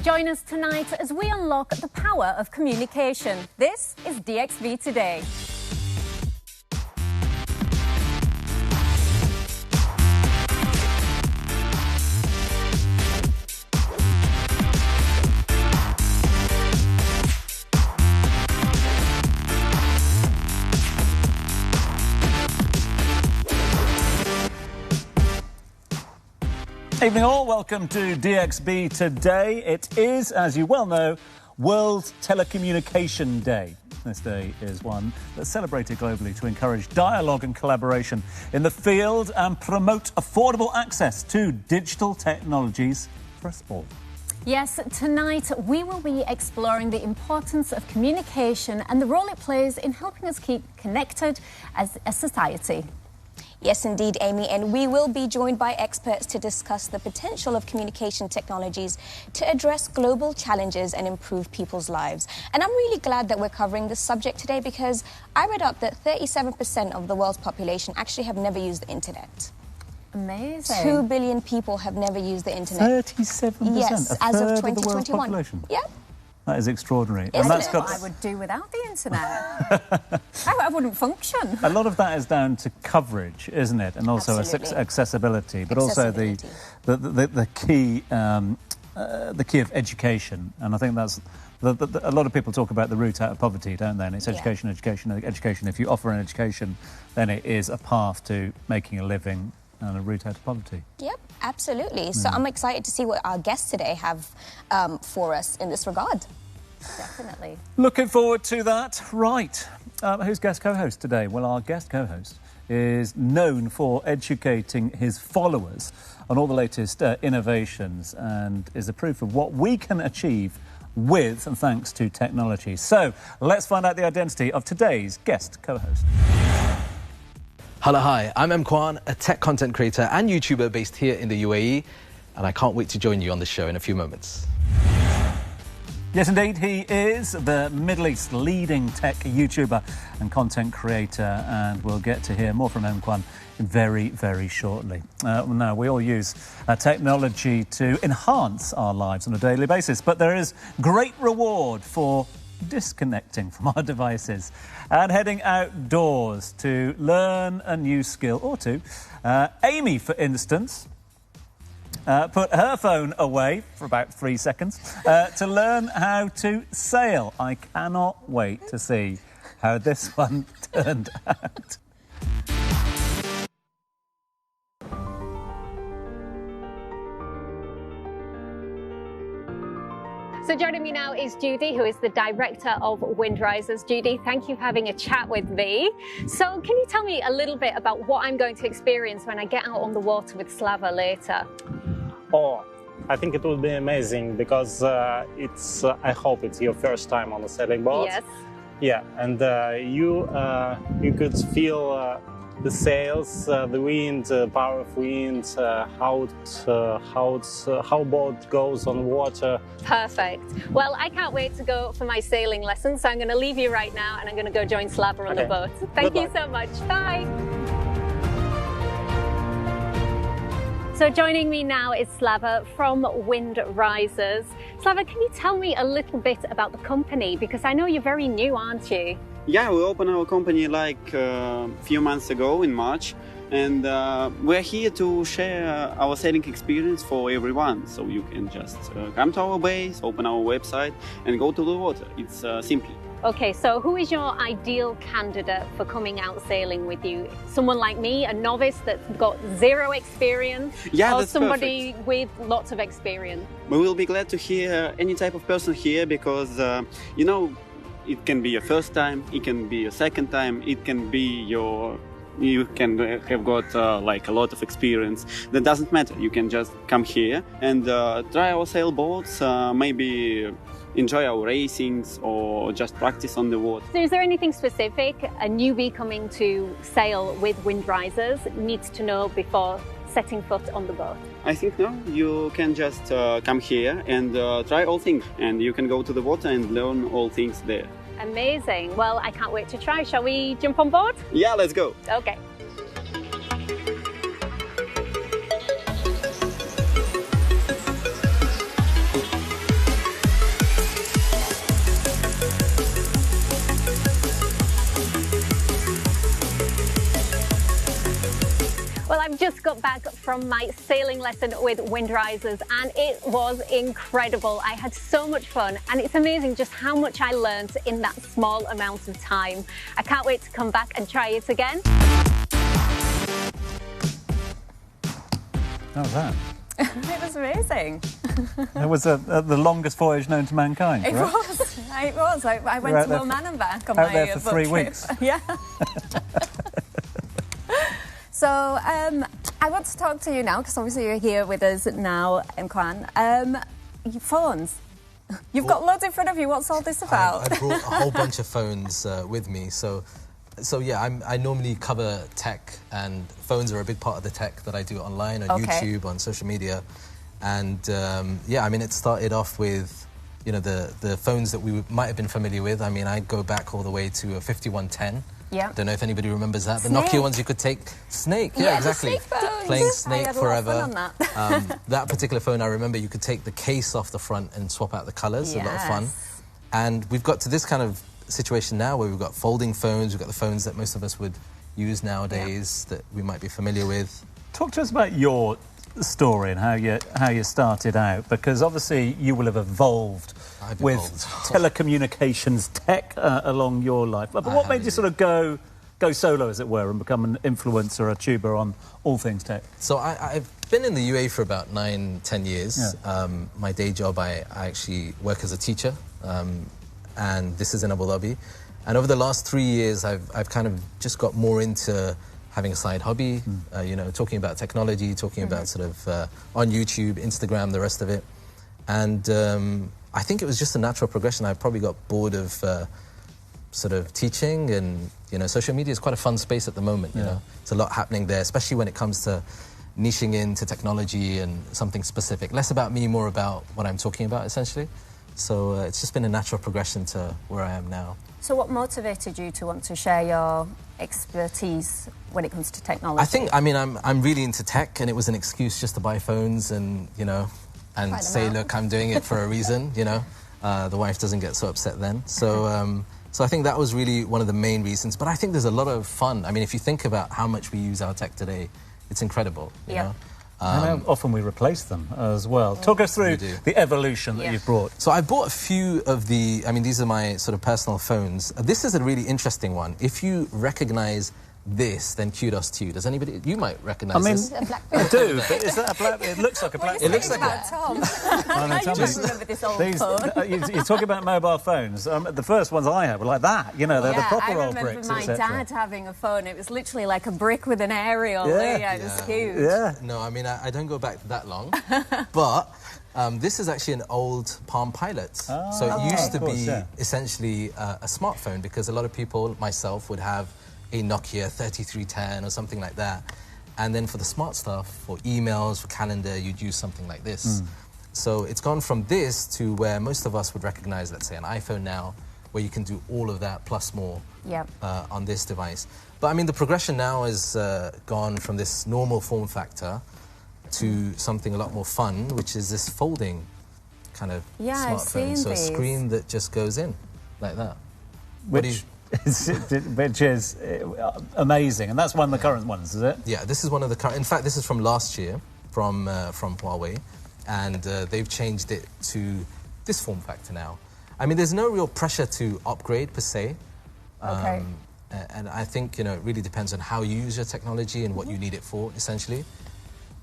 Join us tonight as we unlock the power of communication. This is DXB Today. Evening all, welcome to DXB Today. It is, as you well know, World Telecommunication Day. This day is one that's celebrated globally to encourage dialogue and collaboration in the field and promote affordable access to digital technologies for us all. Yes, tonight we will be exploring the importance of communication and the role it plays in helping us keep connected as a society. Yes, indeed, Amy, and we will be joined by experts to discuss the potential of communication technologies to address global challenges and improve people's lives. And I'm really glad that we're covering this subject today because I read up that 37% of the world's population actually have never used the internet. Amazing. 2 billion people have never used the internet. 37%? Yes, as of 2021. Yeah. That is extraordinary. And that's what I would do without the internet. I wouldn't function. A lot of that is down to coverage, isn't it? And also accessibility, but also the key of education. And I think that's a lot of people talk about the route out of poverty, don't they? And it's education, education, education. If you offer an education, then it is a path to making a living and a route out of poverty. Yep, absolutely. So I'm excited to see what our guests today have for us in this regard. Definitely. Looking forward to that. Right. Who's guest co-host today? Well, our guest co-host is known for educating his followers on all the latest innovations and is a proof of what we can achieve with and thanks to technology. So let's find out the identity of today's guest co-host. Hello, hi, I'm Emkwan, a tech content creator and YouTuber based here in the UAE, and I can't wait to join you on the show in a few moments. Yes, indeed, he is the Middle East leading tech YouTuber and content creator, and we'll get to hear more from Emkwan very, very shortly. Now, we all use technology to enhance our lives on a daily basis, but there is great reward for disconnecting from our devices and heading outdoors to learn a new skill or two. Amy, for instance, put her phone away for about 3 seconds to learn how to sail. I cannot wait to see how this one turned out. So joining me now is Judy, who is the director of Windrisers. Judy, thank you for having a chat with me. So can you tell me a little bit about what I'm going to experience when I get out on the water with Slava later? Oh, I think it will be amazing because I hope it's your first time on a sailing boat. Yes. Yeah, and you could feel the sails, the wind, power of wind, how boat goes on water. Perfect. Well, I can't wait to go for my sailing lesson, so I'm going to leave you right now and I'm going to go join Slava on the boat. Thank you so much. Bye. So joining me now is Slava from Windrisers. Slava, can you tell me a little bit about the company? Because I know you're very new, aren't you? Yeah, we opened our company like a few months ago in March, and we're here to share our sailing experience for everyone. So you can just come to our base, open our website and go to the water. It's simple. Okay, so who is your ideal candidate for coming out sailing with you? Someone like me, a novice that's got zero experience? Yeah, or that's somebody perfect. with lots of experience? We will be glad to hear any type of person here because, you know, it can be your first time, it can be your second time, it can be you can have got like a lot of experience. That doesn't matter. You can just come here and try our sailboats, maybe enjoy our racings or just practice on the water. So is there anything specific a newbie coming to sail with Windrisers needs to know before setting foot on the boat? I think no, you can just come here and try all things, and you can go to the water and learn all things there. Amazing. Well, I can't wait to try. Shall we jump on board? Yeah, let's go. Okay. got back from my sailing lesson with Windrisers and it was incredible. I had so much fun and it's amazing just how much I learned in that small amount of time. I can't wait to come back and try it again. How was that? It was amazing. It was the longest voyage known to mankind, It right? was. It was. I went to Oman and back on out my there for boat 3 trip. weeks. Yeah. So I want to talk to you now, because obviously you're here with us now, Emkwan. Your phones. You've got loads in front of you. What's all this about? I brought a whole bunch of phones with me. So yeah, I normally cover tech, and phones are a big part of the tech that I do online, on YouTube, on social media. And yeah, I mean, it started off with, you know, the phones that we might have been familiar with. I mean, I go back all the way to a 5110. Yeah. Don't know if anybody remembers that. Snake. The Nokia ones you could take. Snake, yeah, exactly. The Snake phones. Playing I Snake had a lot of forever. fun on that. That particular phone, I remember you could take the case off the front and swap out the colours. A lot of fun. Yes. And we've got to this kind of situation now where we've got folding phones. We've got the phones that most of us would use nowadays that we might be familiar with. Talk to us about your story and how you started out, because obviously you will have evolved with telecommunications tech along your life. But what made you sort of go solo, as it were, and become an influencer, a tuber on all things tech? So I've been in the UAE for about 9-10 years. Yeah. My day job, I actually work as a teacher, and this is in Abu Dhabi. And over the last 3 years, I've kind of just got more into having a side hobby, you know, talking about technology, talking about sort of on YouTube, Instagram, the rest of it. And I think it was just a natural progression. I probably got bored of sort of teaching, and, you know, social media is quite a fun space at the moment, you know. It's a lot happening there, especially when it comes to niching into technology and something specific. Less about me, more about what I'm talking about, essentially. So it's just been a natural progression to where I am now. So what motivated you to want to share your expertise when it comes to technology? I think, I mean, I'm really into tech, and it was an excuse just to buy phones and, you know, and say, look, I'm doing it for a reason, you know. The wife doesn't get so upset then. So, so I think that was really one of the main reasons. But I think there's a lot of fun. I mean, if you think about how much we use our tech today, it's incredible, you know. And how often we replace them as well. Talk us through the evolution that you've brought. So I bought a few of the, I mean, these are my sort of personal phones. This is a really interesting one. If you recognise this, then kudos to you. Does anybody, you might recognise this. I do, but is that a BlackBerry? It looks like a BlackBerry. It looks like a... Tom. I just remember this old phone. You're talking about mobile phones. The first ones I had were like that, you know, they're the proper old bricks, I remember my dad having a phone. It was literally like a brick with an aerial. Yeah, it was huge. Yeah. No, I mean, I don't go back that long, but this is actually an old Palm Pilot. So it used to be essentially a smartphone, because a lot of people, myself, would have a Nokia 3310 or something like that. And then for the smart stuff, for emails, for calendar, you'd use something like this. So it's gone from this to where most of us would recognize, let's say, an iPhone now, where you can do all of that plus more on this device. But I mean, the progression now has gone from this normal form factor to something a lot more fun, which is this folding kind of smartphone. I've seen so these. A screen that just goes in like that. Which is amazing, and that's one of the current ones, is it? Yeah, this is one of the current. In fact, this is from last year, from Huawei, and they've changed it to this form factor now. I mean, there's no real pressure to upgrade per se. And I think, you know, it really depends on how you use your technology and what you need it for, essentially.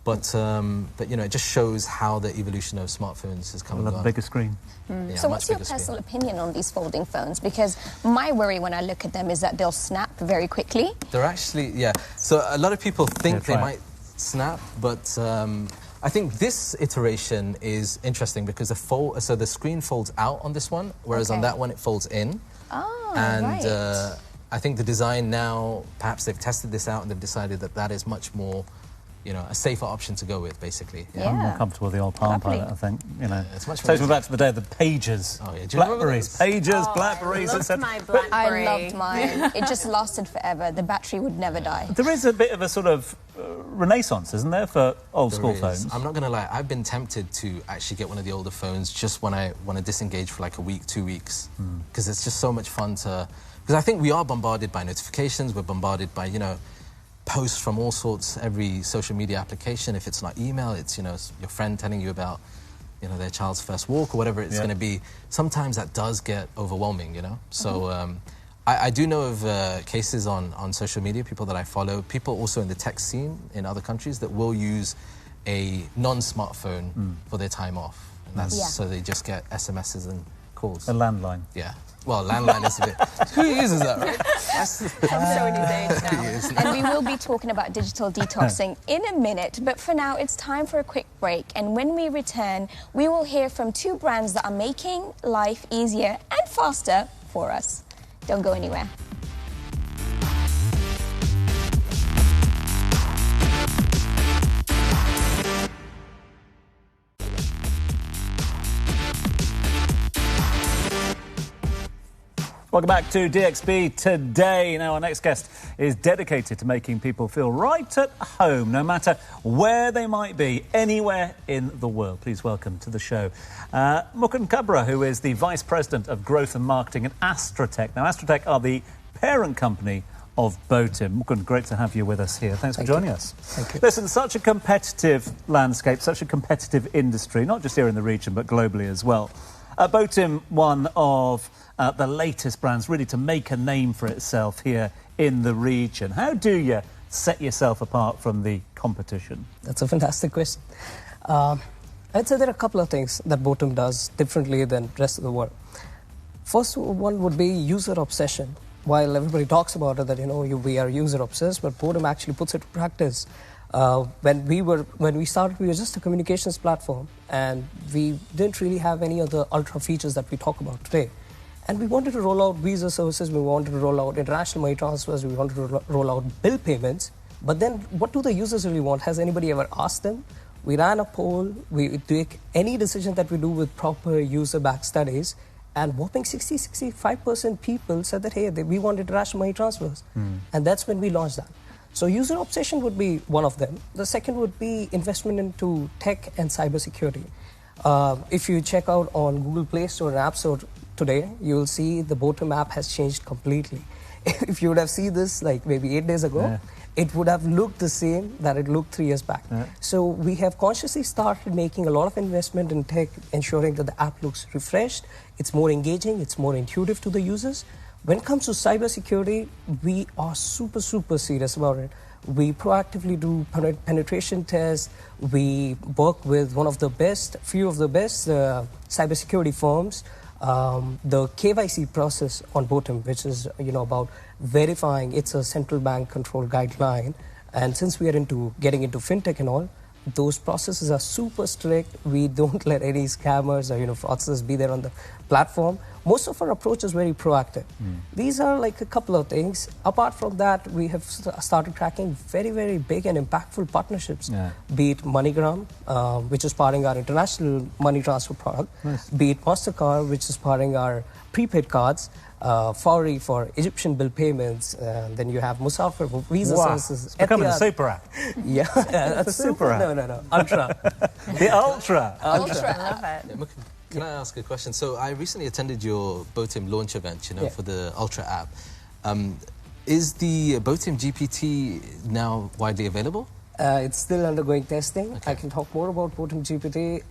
But you know, it just shows how the evolution of smartphones has come and gone. A bigger screen. Yeah, so what's your personal opinion on these folding phones? Because my worry when I look at them is that they'll snap very quickly. They're actually, so a lot of people think they might snap, but I think this iteration is interesting because the screen folds out on this one, whereas on that one it folds in. Oh, and right. I think the design now, perhaps they've tested this out and they've decided that that is much more, you know, a safer option to go with, basically. I'm more comfortable with the old Palm Pilot, I think. You know, it's much takes me back to the day of the pages. Oh, yeah. Blackberries, pages, Blackberries. I loved my BlackBerry. I loved mine. It just lasted forever. The battery would never die. There is a bit of a sort of renaissance, isn't there, for old school phones? I'm not going to lie, I've been tempted to actually get one of the older phones just when I want to disengage for like a week, 2 weeks, because it's just so much fun to... Because I think we are bombarded by notifications, we're bombarded by, you know, posts from all sorts, every social media application. If it's not email, it's, you know, it's your friend telling you about, you know, their child's first walk or whatever it's going to be. Sometimes that does get overwhelming, you know. So I do know of cases on social media, people that I follow, people also in the tech scene in other countries that will use a non-smartphone for their time off. And that's so they just get SMSs and calls. A landline. Yeah. Well, landline is a bit... Who uses that, right? I'm showing his age now. And we will be talking about digital detoxing in a minute, but for now it's time for a quick break. And when we return, we will hear from two brands that are making life easier and faster for us. Don't go anywhere. Welcome back to DXB Today. Now, our next guest is dedicated to making people feel right at home, no matter where they might be, anywhere in the world. Please welcome to the show Emkwan, who is the Vice President of Growth and Marketing at Astratech. Now, Astratech are the parent company of BOTIM. Emkwan, great to have you with us here. Thanks for joining us. Thank you. Listen, such a competitive landscape, such a competitive industry, not just here in the region, but globally as well. BOTIM, one of the latest brands really to make a name for itself here in the region. How do you set yourself apart from the competition? That's a fantastic question. I'd say there are a couple of things that BOTIM does differently than the rest of the world. First one would be user obsession. While everybody talks about it that, you know, we are user obsessed, but BOTIM actually puts it to practice. When we started, we were just a communications platform, and we didn't really have any of the ultra features that we talk about today. And we wanted to roll out visa services, we wanted to roll out international money transfers, we wanted to roll out bill payments. But then, what do the users really want? Has anybody ever asked them? We ran a poll, we take any decision that we do with proper user-backed studies, and whopping 60-65% people said that, hey, we want international money transfers. And that's when we launched that. So user obsession would be one of them. The second would be investment into tech and cybersecurity. If you check out on Google Play Store and App Store today, you will see the BOTIM app has changed completely. If you would have seen this like maybe 8 days ago, it would have looked the same that it looked 3 years back. So we have consciously started making a lot of investment in tech, ensuring that the app looks refreshed, it's more engaging, it's more intuitive to the users. When it comes to cybersecurity, we are super serious about it. We proactively do penetration tests. We work with few of the best cybersecurity firms. The KYC process on BOTIM, which is, you know, about verifying, it's a central bank control guideline. And since we are getting into fintech and all, those processes are super strict. We don't let any scammers or, you know, fraudsters be there on the platform. Most of our approach is very proactive. These are like a couple of things. Apart from that, we have started tracking very big and impactful partnerships. Be it MoneyGram, which is powering our international money transfer product. Be it MasterCard, which is powering our prepaid cards. Fawry for Egyptian bill payments. Then you have Musafir for visa services. It's becoming a super app. Yeah, that's a super app. No. Ultra. The Ultra. I love it. Can I ask a question? So I recently attended your BOTIM launch event, you know, for the Ultra app. Is the BOTIM GPT now widely available? It's still undergoing testing. I can talk more about BOTIM GPT.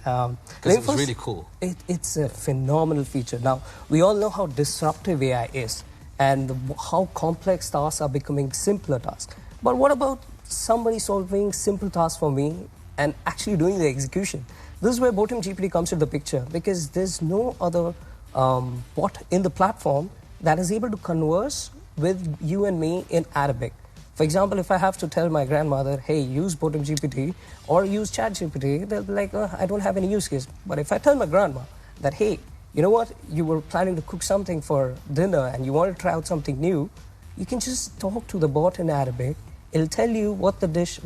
Because it was really cool. It's a phenomenal feature. Now, we all know how disruptive AI is and how complex tasks are becoming simpler tasks. But what about somebody solving simple tasks for me and actually doing the execution? This is where BOTIM GPT comes into the picture, because there's no other bot in the platform that is able to converse with you and me in Arabic. For example, if I have to tell my grandmother, hey, use BOTIM GPT or use ChatGPT, they'll be like, I don't have any use case. But if I tell my grandma that, hey, you know what, you were planning to cook something for dinner and you want to try out something new, you can just talk to the bot in Arabic. It'll tell you what dish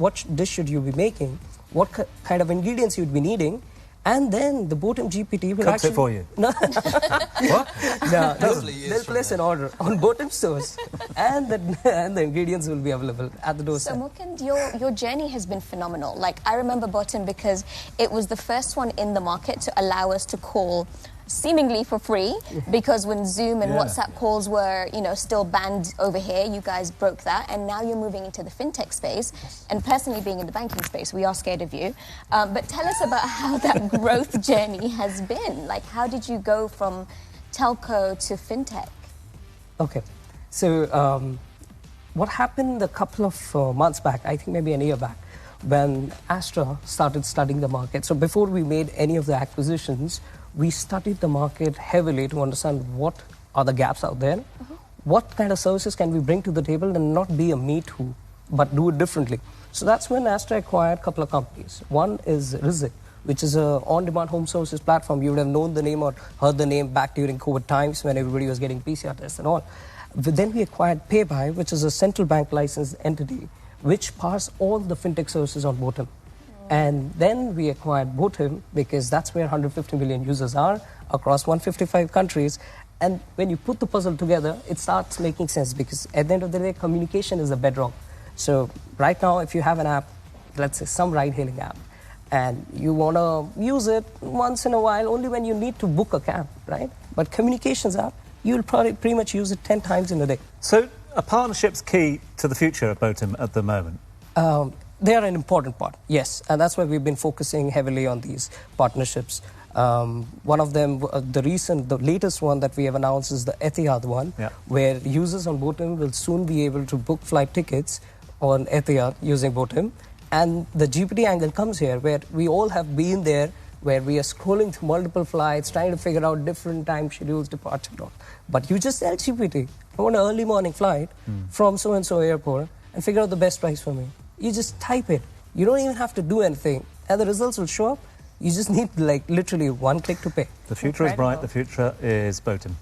should you be making, what kind of ingredients you'd be needing, and then the BOTIM GPT will cooks actually... it for you. No. What? No, they'll place an order on BOTIM stores, and the ingredients will be available at the doorstep. So Emkwan, your journey has been phenomenal. Like, I remember BOTIM because it was the first one in the market to allow us to call seemingly for free, because when Zoom and WhatsApp calls were, still banned over here, you guys broke that, and now you're moving into the fintech space. And personally, being in the banking space, we are scared of you. But tell us about how that growth journey has been. Like, how did you go from telco to fintech? Okay, so what happened a couple of months back, I think maybe a year back, when Astra started studying the market. So before we made any of the acquisitions, we studied the market heavily to understand what are the gaps out there, what kind of services can we bring to the table and not be a me too, but do it differently. So that's when Astra acquired a couple of companies. One is Rizq, which is an on-demand home services platform. You would have known the name or heard the name back during COVID times when everybody was getting PCR tests and all. But then we acquired PayBuy, which is a central bank licensed entity, which powers all the fintech services on BOTIM. And then we acquired BOTIM because that's where 150 million users are across 155 countries. And when you put the puzzle together, it starts making sense because at the end of the day, communication is the bedrock. So right now, if you have an app, let's say some ride-hailing app, and you want to use it once in a while, only when you need to book a cab, right? But communications app, you'll probably pretty much use it 10 times in a day. So are partnerships key to the future of BOTIM at the moment? They are an important part, yes. And that's why we've been focusing heavily on these partnerships. One of them, the latest one that we have announced is the Etihad one, where users on BOTIM will soon be able to book flight tickets on Etihad using BOTIM. And the GPT angle comes here, where we all have been there, where we are scrolling through multiple flights, trying to figure out different time schedules, departure. But you just tell GPT, I want an early morning flight from so-and-so airport and figure out the best price for me. You just type it. You don't even have to do anything. And the results will show up. You just need, literally one click to pay. The future is bright. The future is BOTIM.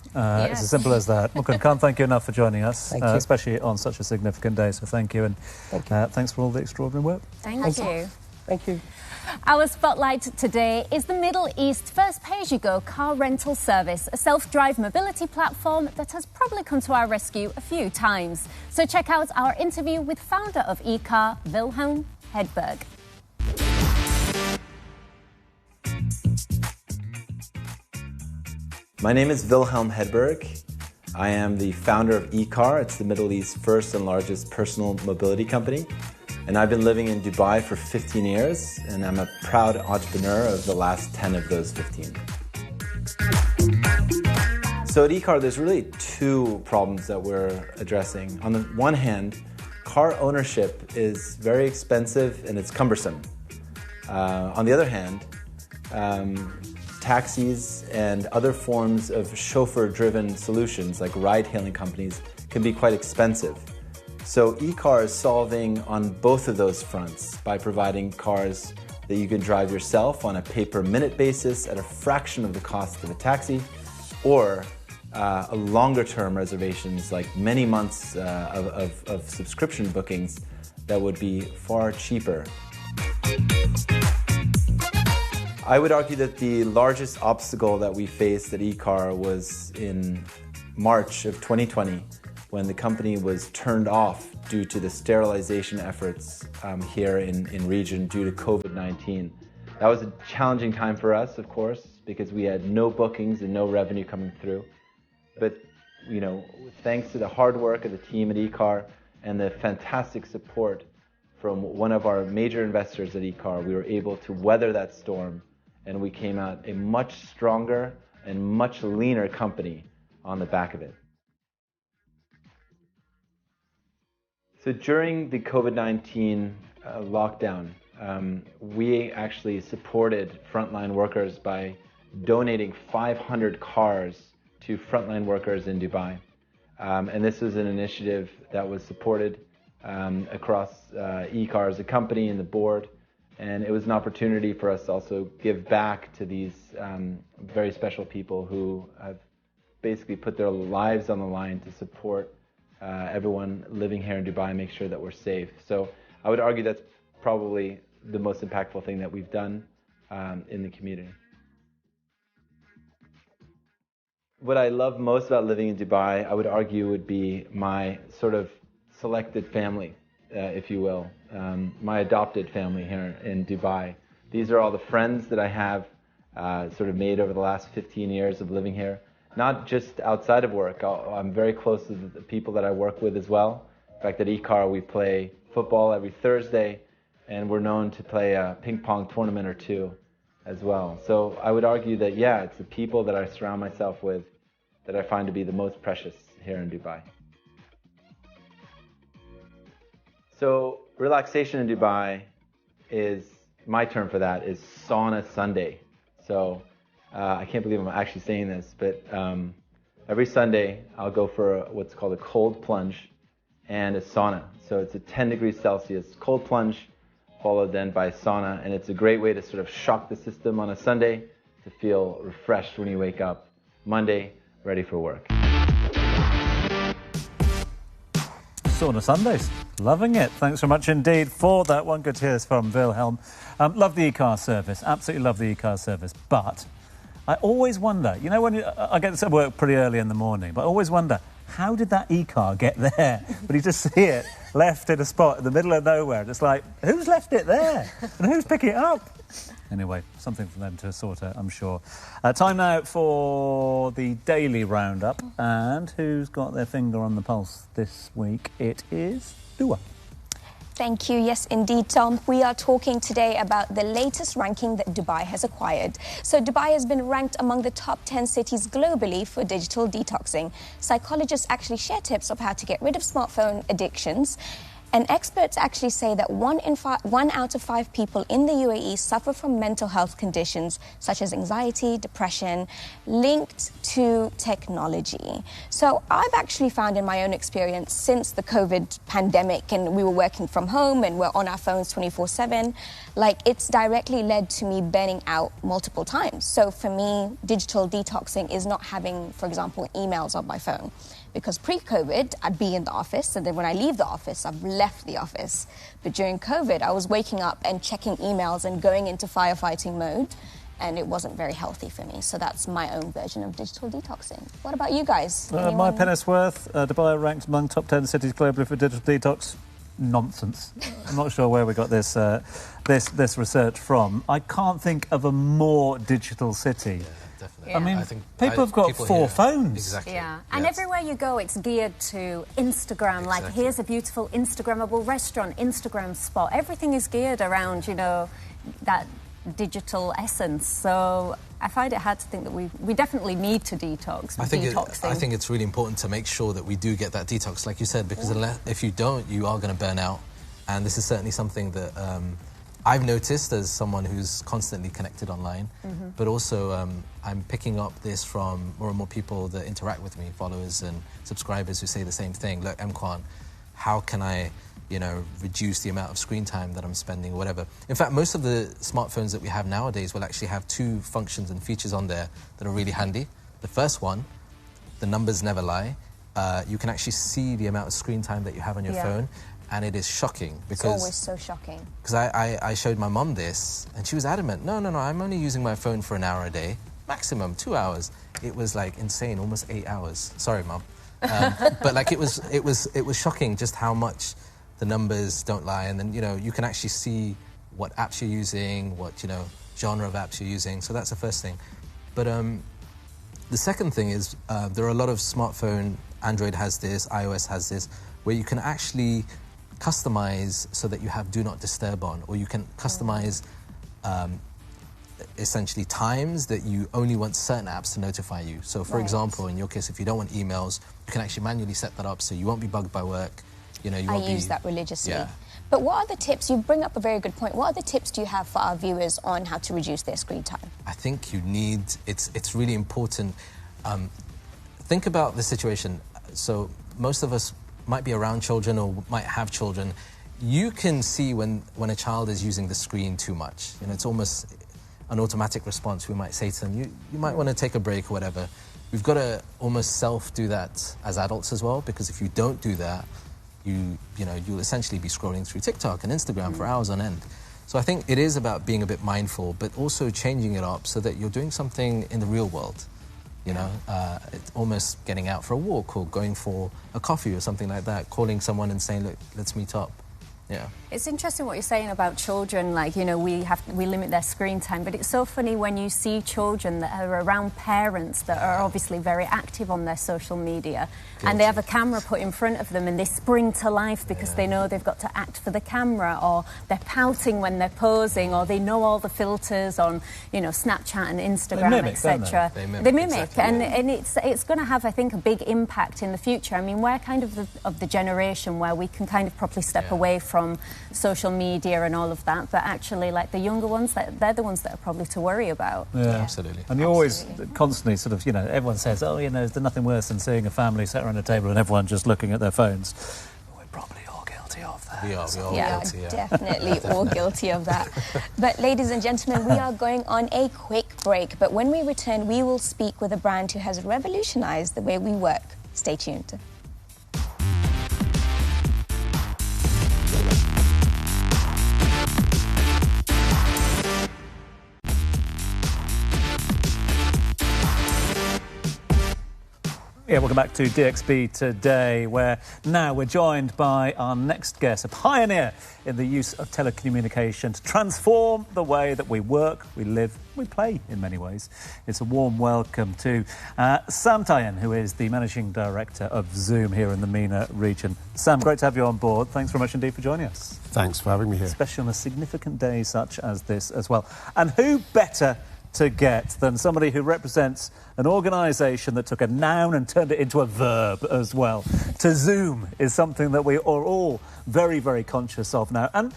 It's as simple as that. Mukund, can't thank you enough for joining us, especially on such a significant day. So thank you. And thanks for all the extraordinary work. Thank you. Thank you. Our spotlight today is the Middle East's first pay-as-you-go car rental service, a self-drive mobility platform that has probably come to our rescue a few times. So check out our interview with founder of eCar, Wilhelm Hedberg. My name is Wilhelm Hedberg. I am the founder of eCar. It's the Middle East's first and largest personal mobility company. And I've been living in Dubai for 15 years, and I'm a proud entrepreneur of the last 10 of those 15. So at eCar, there's really two problems that we're addressing. On the one hand, car ownership is very expensive and it's cumbersome. On the other hand, taxis and other forms of chauffeur-driven solutions like ride-hailing companies can be quite expensive. So eCar is solving on both of those fronts by providing cars that you can drive yourself on a pay-per-minute basis at a fraction of the cost of a taxi, or a longer-term reservations like many months of subscription bookings that would be far cheaper. I would argue that the largest obstacle that we faced at eCar was in March of 2020, when the company was turned off due to the sterilization efforts here in region due to COVID-19. That was a challenging time for us, of course, because we had no bookings and no revenue coming through. But, thanks to the hard work of the team at eCar and the fantastic support from one of our major investors at eCar, we were able to weather that storm, and we came out a much stronger and much leaner company on the back of it. So during the COVID-19 lockdown, we actually supported frontline workers by donating 500 cars to frontline workers in Dubai. And this was an initiative that was supported across eCar as a company and the board. And it was an opportunity for us to also give back to these very special people who have basically put their lives on the line to support everyone living here in Dubai, make sure that we're safe. So I would argue that's probably the most impactful thing that we've done in the community. What I love most about living in Dubai, I would argue, would be my sort of selected family, if you will, my adopted family here in Dubai. These are all the friends that I have sort of made over the last 15 years of living here. Not just outside of work. I'm very close to the people that I work with as well. In fact, at eCar we play football every Thursday, and we're known to play a ping pong tournament or two as well. So I would argue that, yeah, it's the people that I surround myself with that I find to be the most precious here in Dubai. So relaxation in Dubai is, my term for that is Sauna Sunday. So I can't believe I'm actually saying this, but every Sunday I'll go for what's called a cold plunge and a sauna. So it's a 10 degrees Celsius cold plunge, followed then by sauna, and it's a great way to sort of shock the system on a Sunday to feel refreshed when you wake up Monday, ready for work. Sauna Sundays. Loving it. Thanks so much indeed for that one. Good to hear from Wilhelm. Love the e-car service. Absolutely love the e-car service. But I always wonder, you know, when I get to work pretty early in the morning, but I always wonder, how did that e-car get there? But you just see it left in a spot in the middle of nowhere. And it's like, who's left it there? And who's picking it up? Anyway, something for them to sort out, I'm sure. Time now for the daily roundup. And who's got their finger on the pulse this week? It is Dua. Thank you. Yes, indeed, Tom. We are talking today about the latest ranking that Dubai has acquired. So Dubai has been ranked among the top 10 cities globally for digital detoxing. Psychologists actually share tips of how to get rid of smartphone addictions. And experts actually say that 1 out of 5 people in the UAE suffer from mental health conditions such as anxiety, depression, linked to technology. So I've actually found in my own experience since the COVID pandemic and we were working from home and we're on our phones 24/7, like it's directly led to me burning out multiple times. So for me, digital detoxing is not having, for example, emails on my phone. Because pre-COVID, I'd be in the office, and then when I leave the office, I've left the office. But during COVID, I was waking up and checking emails and going into firefighting mode, and it wasn't very healthy for me. So that's my own version of digital detoxing. What about you guys? My penny's worth, Dubai ranked among top 10 cities globally for digital detox. Nonsense. I'm not sure where we got this this research from. I can't think of a more digital city. Definitely. I mean, I think people have got 4 phones. Exactly. Yeah, and everywhere you go, it's geared to Instagram. Like, here's a beautiful Instagrammable restaurant, Instagram spot. Everything is geared around, you know, that digital essence. So I find it hard to think that we definitely need to detox. I think it's really important to make sure that we do get that detox, like you said, because if you don't, you are going to burn out. And this is certainly something that I've noticed as someone who's constantly connected online, but also I'm picking up this from more and more people that interact with me, followers and subscribers who say the same thing. Look, Emkwan, how can I, you know, reduce the amount of screen time that I'm spending or whatever? In fact, most of the smartphones that we have nowadays will actually have 2 functions and features on there that are really handy. The first one, the numbers never lie. You can actually see the amount of screen time that you have on your phone. And it is shocking because... It's always so shocking. Because I showed my mum this, and she was adamant, no, I'm only using my phone for an hour a day, maximum 2 hours. It was, like, insane, almost 8 hours. Sorry, Mum. But, like, it was shocking just how much the numbers don't lie. And then, you know, you can actually see what apps you're using, what, you know, genre of apps you're using. So that's the first thing. But the second thing is there are a lot of smartphone, Android has this, iOS has this, where you can actually customize so that you have do not disturb on, or you can customize essentially times that you only want certain apps to notify you. So for example, in your case, if you don't want emails, you can actually manually set that up so you won't be bugged by work. You know, I use that religiously. Yeah. But what are the tips? You bring up a very good point. What other tips do you have for our viewers on how to reduce their screen time? I think you need, it's really important. Think about the situation. So most of us might be around children or might have children. You can see when a child is using the screen too much. You know, it's almost an automatic response. We might say to them, you might want to take a break or whatever. We've got to almost self-do that as adults as well, because if you don't do that, you'll essentially be scrolling through TikTok and Instagram for hours on end. So I think it is about being a bit mindful, but also changing it up so that you're doing something in the real world. You know, it's almost getting out for a walk or going for a coffee or something like that, calling someone and saying, look, let's meet up. Yeah. It's interesting what you're saying about children, like, you know, we limit their screen time, but it's so funny when you see children that are around parents that are obviously very active on their social media, and they have a camera put in front of them and they spring to life because they know they've got to act for the camera, or they're pouting when they're posing, or they know all the filters on, you know, Snapchat and Instagram, etc. They mimic, exactly, and it's going to have, I think, a big impact in the future. I mean, we're kind of the generation where we can kind of properly step away from social media and all of that, but actually, like, the younger ones, they're the ones that are probably to worry about. Yeah, absolutely. And you always constantly sort of, you know, everyone says, oh, you know, there's nothing worse than seeing a family sat around a table and everyone just looking at their phones. We're probably all guilty of that. We are all guilty, yeah. Definitely all guilty of that. But ladies and gentlemen, we are going on a quick break, but when we return, we will speak with a brand who has revolutionized the way we work. Stay tuned. Yeah, welcome back to DXB Today, where now we're joined by our next guest, a pioneer in the use of telecommunication to transform the way that we work, we live, we play in many ways. It's a warm welcome to Sam Tyen, who is the Managing Director of Zoom here in the MENA region. Sam, great to have you on board. Thanks very much indeed for joining us. Thanks for having me here. Especially on a significant day such as this as well. And who better to get than somebody who represents an organisation that took a noun and turned it into a verb as well. To Zoom is something that we are all very, very conscious of now. And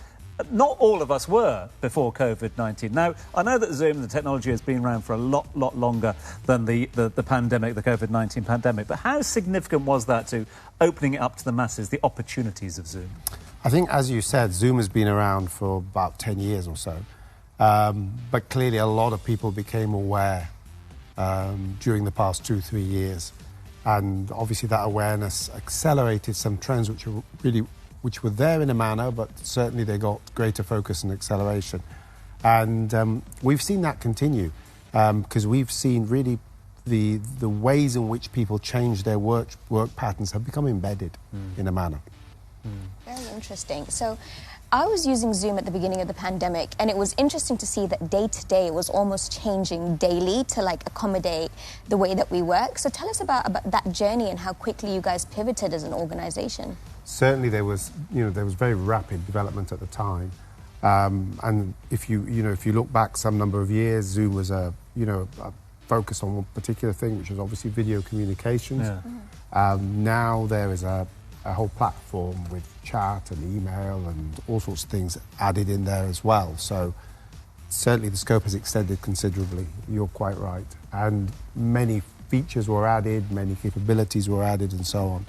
not all of us were before COVID-19. Now, I know that Zoom, the technology, has been around for a lot longer than the pandemic, the COVID-19 pandemic. But how significant was that to opening it up to the masses, the opportunities of Zoom? I think, as you said, Zoom has been around for about 10 years or so. But clearly a lot of people became aware during the past 2-3 years, and obviously that awareness accelerated some trends which were there in a manner, but certainly they got greater focus and acceleration. And we've seen that continue because we've seen really the ways in which people change their work patterns have become embedded in a manner. Very interesting. So I was using Zoom at the beginning of the pandemic, and it was interesting to see that day to day it was almost changing daily to, like, accommodate the way that we work. So tell us about that journey and how quickly you guys pivoted as an organisation. Certainly there was very rapid development at the time. And if you look back some number of years, Zoom was a focus on one particular thing, which was obviously video communications. Yeah. Now there is a whole platform with chat and email and all sorts of things added in there as well. So certainly the scope has extended considerably. You're quite right. And many features were added, many capabilities were added and so on,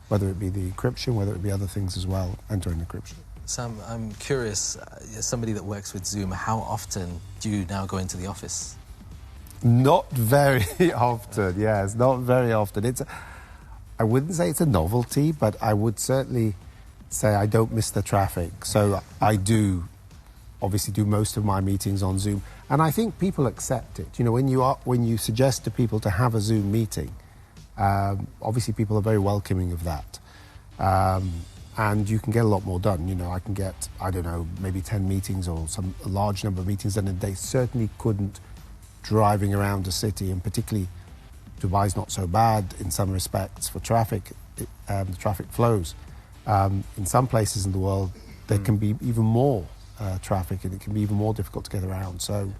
whether it be the encryption, whether it be other things as well, end-to-end encryption. Sam, I'm curious, as somebody that works with Zoom, how often do you now go into the office? Not very often, yes, not very often. I wouldn't say it's a novelty, but I would certainly say I don't miss the traffic. So I do obviously do most of my meetings on Zoom, and I think people accept it. You know, when you suggest to people to have a Zoom meeting, obviously people are very welcoming of that, and you can get a lot more done. You know, I can get, I don't know, maybe 10 meetings or a large number of meetings done in a day. Certainly couldn't driving around a city, and particularly Dubai's not so bad in some respects for traffic. The traffic flows. In some places in the world, there can be even more traffic, and it can be even more difficult to get around. So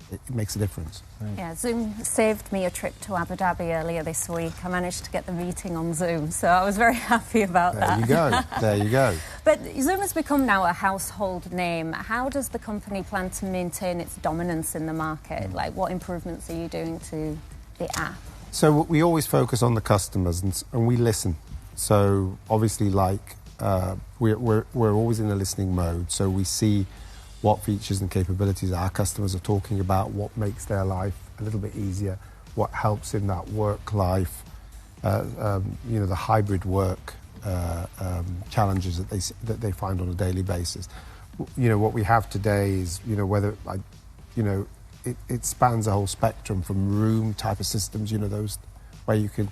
it makes a difference. Yeah, Zoom saved me a trip to Abu Dhabi earlier this week. I managed to get the meeting on Zoom, so I was very happy about that. There you go. There you go. But Zoom has become now a household name. How does the company plan to maintain its dominance in the market? Like, what improvements are you doing to the app? So we always focus on the customers, and we listen. So obviously, like, we're always in a listening mode. So we see what features and capabilities our customers are talking about, what makes their life a little bit easier, what helps in that work life, the hybrid work challenges that they find on a daily basis. You know, what we have today is, it spans a whole spectrum from room type of systems, those where you can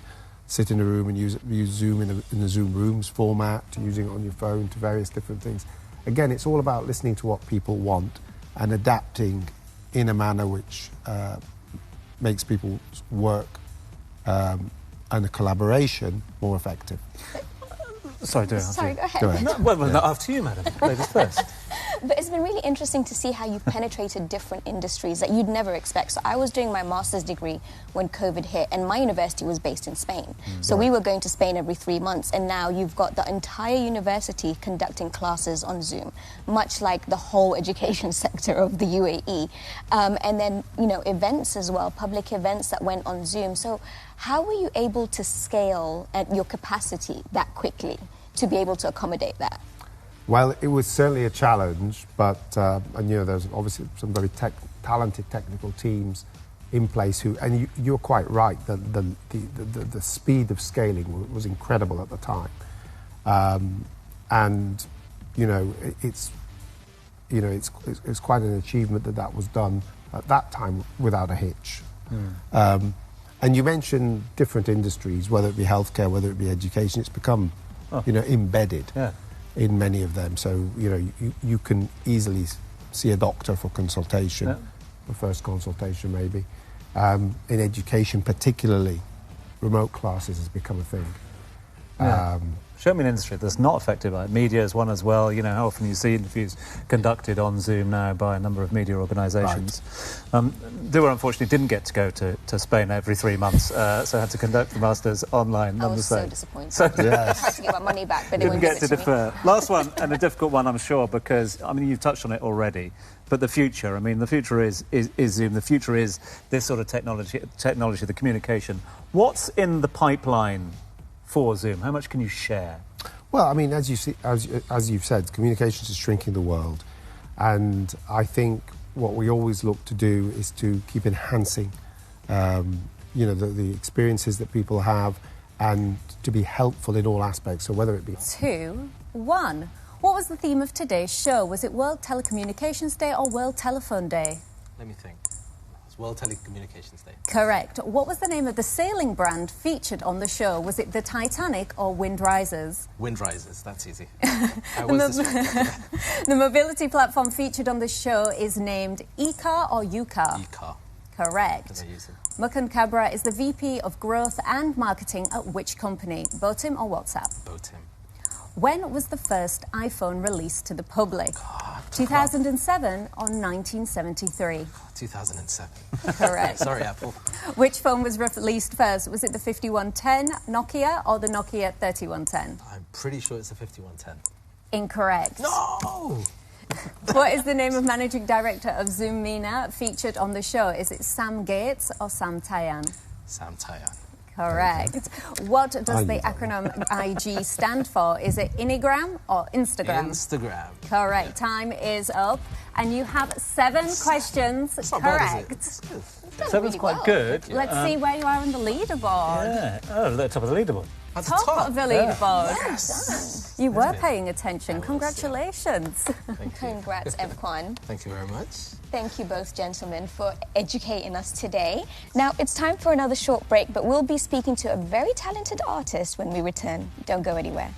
sit in a room and use Zoom in the Zoom Rooms format, to using it on your phone, to various different things. again, it's all about listening to what people want and adapting in a manner which makes people's work and a collaboration more effective. Sorry, go ahead. Go ahead. No, well, after you, madam. Ladies first. But it's been really interesting to see how you've penetrated different industries that you'd never expect. So I was doing my master's degree when COVID hit, and my university was based in Spain. So we were going to Spain every 3 months, and now you've got the entire university conducting classes on Zoom, much like the whole education sector of the UAE. And then, you know, events as well, public events that went on Zoom. So how were you able to scale at your capacity that quickly to be able to accommodate that? Well, it was certainly a challenge, but and you know, there's obviously some very talented technical teams in place who, and you're quite right, the speed of scaling was incredible at the time, and you know, it's quite an achievement that was done at that time without a hitch. And you mentioned different industries, whether it be healthcare, whether it be education. It's become, you know, embedded. Yeah. In many of them, so you know you can easily see a doctor for consultation, the first consultation maybe. In education, particularly, remote classes has become a thing. Show me an industry that's not affected by it. Media is one as well. You know how often you see interviews conducted on Zoom now by a number of media organisations. Right. Dua unfortunately didn't get to go to Spain every 3 months, so had to conduct the Masters online. I was so disappointed. So yes. I tried to get my money back, but didn't get to defer. Last one, and a difficult one, I'm sure, because I mean you've touched on it already. But the future, I mean, the future is Zoom. The future is this sort of technology, the communication. What's in the pipeline for Zoom? How much can you share? Well, I mean, as you've said, communications is shrinking the world, and I think what we always look to do is to keep enhancing, you know, the experiences that people have, and to be helpful in all aspects. So whether it be 2, 1. What was the theme of today's show? Was it World Telecommunications Day or World Telephone Day? Let me think. World Telecommunications Day. Correct. What was the name of the sailing brand featured on the show? Was it the Titanic or Wind Risers? Wind Risers, that's easy. The mobility platform featured on the show is named eCar or UCar? eCar. Correct. Mukun Kabra is the VP of Growth and Marketing at which company? BOTIM or WhatsApp? BOTIM. When was the first iPhone released to the public? 2007 or 1973? 2007. Correct. Sorry, Apple. Which phone was released first? Was it the 5110 Nokia or the Nokia 3110? I'm pretty sure it's the 5110. Incorrect. No! What is the name of Managing Director of Zoom MENA featured on the show? Is it Sam Gates or Sam Tayan? Sam Tayan. Correct. What does the acronym IG stand for? Is it Inigram or Instagram? Instagram. Correct. Time is up. And you have 7 questions correct. Bad, 7's quite good. Let's see where you are on the leaderboard. Yeah. Oh, at the top of the leaderboard. At the top of the leaderboard. Yes. You were paying attention. Congratulations. Congrats, Emkwan. Thank you very much. Thank you both, gentlemen, for educating us today. Now, it's time for another short break, but we'll be speaking to a very talented artist when we return. Don't go anywhere.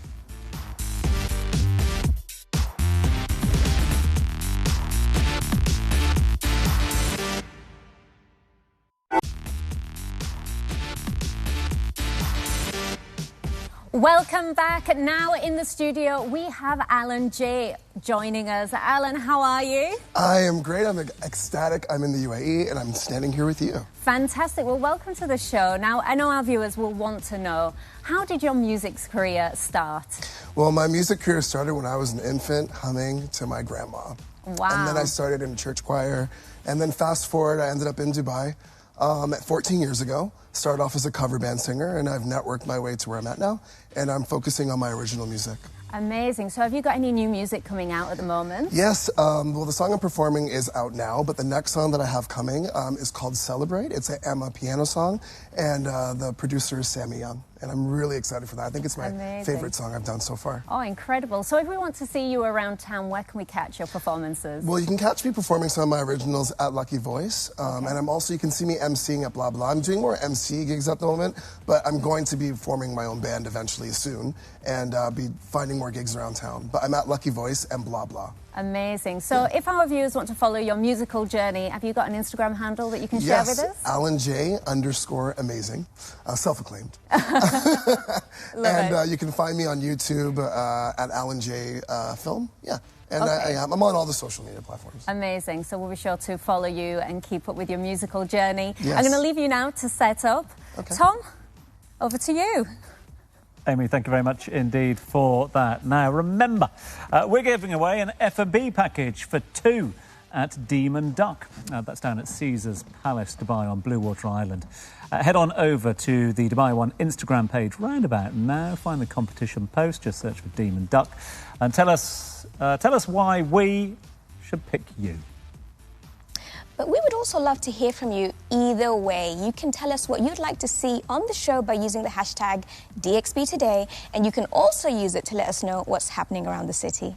Welcome back. Now in the studio, we have Alan J joining us. Alan, how are you? I am great. I'm ecstatic. I'm in the UAE and I'm standing here with you. Fantastic. Well, welcome to the show. Now, I know our viewers will want to know, how did your music career start? Well, my music career started when I was an infant humming to my grandma. Wow. And then I started in a church choir. And then fast forward, I ended up in Dubai 14 years ago. Started off as a cover band singer, and I've networked my way to where I'm at now, and I'm focusing on my original music. Amazing. So have you got any new music coming out at the moment? Yes. Well, the song I'm performing is out now, but the next song that I have coming is called Celebrate. It's an Emma piano song, and the producer is Sammy Young. And I'm really excited for that. I think it's my Amazing. favorite song I've done so far. Oh, incredible. So if we want to see you around town, where can we catch your performances? Well, you can catch me performing some of my originals at Lucky Voice. And I'm also, you can see me emceeing at Blah Blah. I'm doing more MC gigs at the moment, but I'm going to be forming my own band eventually soon and be finding more gigs around town. But I'm at Lucky Voice and Blah Blah. Amazing. So if our viewers want to follow your musical journey, have you got an Instagram handle that you can share with us? AlanJ_amazing, self-acclaimed. You can find me on YouTube at Alan J Film. Yeah. And Okay. I'm on all the social media platforms. Amazing. So we'll be sure to follow you and keep up with your musical journey. Yes. I'm going to leave you now to set up. Okay. Tom, over to you. Amy, thank you very much indeed for that. Now, remember, we're giving away an F&B package for 2 at Demon Duck. That's down at Caesar's Palace, Dubai on Bluewater Island. Head on over to the Dubai One Instagram page round about now. Find the competition post, just search for Demon Duck. And tell us why we should pick you. But we would also love to hear from you either way. You can tell us what you'd like to see on the show by using the hashtag DXBToday, and you can also use it to let us know what's happening around the city.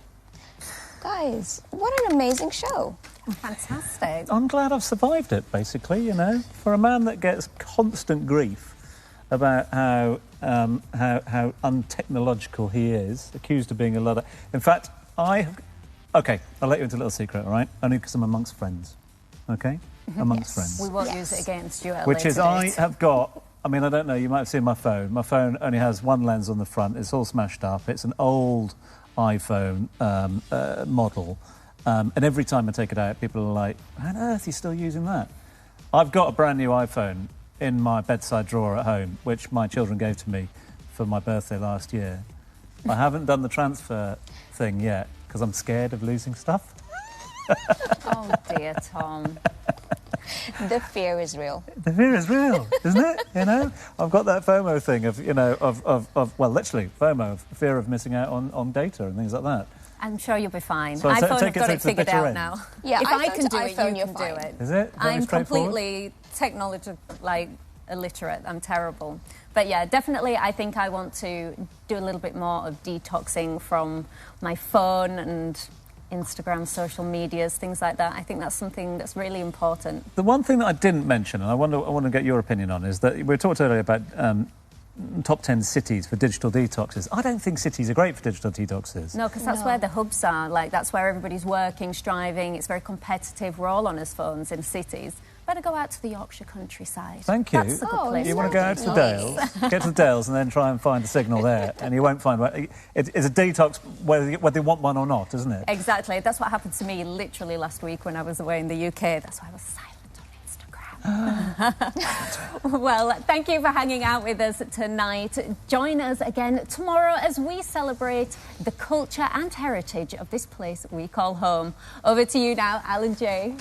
Guys, what an amazing show. Fantastic. I'm glad I've survived it, basically, you know. For a man that gets constant grief about how untechnological he is, accused of being a lot of... In fact, OK, I'll let you into a little secret, all right? Only because I'm amongst friends. OK? Amongst friends. We won't use it against you at a Which later is, date. I have got... I mean, I don't know, you might have seen my phone. My phone only has one lens on the front. It's all smashed up. It's an old iPhone model. And every time I take it out, people are like, how on earth are you still using that? I've got a brand new iPhone in my bedside drawer at home, which my children gave to me for my birthday last year. I haven't done the transfer thing yet, because I'm scared of losing stuff. Oh, dear, Tom. The fear is real. The fear is real, isn't it? You know, I've got that FOMO thing of, you know, well, literally, FOMO, of fear of missing out on data and things like that. I'm sure you'll be fine. So iPhone take have got it it to the figured bitter out end. now. Yeah, if I iPhone can to do it, iPhone, you you're can fine. do it. Is it? Very I'm straightforward? completely technology, illiterate. I'm terrible. But yeah, definitely I think I want to do a little bit more of detoxing from my phone and Instagram, social medias, things like that. I think that's something that's really important. The one thing that I didn't mention, and I want to get your opinion on, is that we talked earlier about top 10 cities for digital detoxes. I don't think cities are great for digital detoxes. No, because that's where the hubs are. Like, that's where everybody's working, striving. It's very competitive. We're all on our phones in cities. Better go out to the Yorkshire countryside. Thank you. That's a good place. You want to go out to the Dales, get to the Dales and then try and find a signal there, and you won't find one. It's a detox whether you want one or not, isn't it? Exactly. That's what happened to me literally last week when I was away in the UK. That's why I was silent on Instagram. Well, thank you for hanging out with us tonight. Join us again tomorrow as we celebrate the culture and heritage of this place we call home. Over to you now, Alan J.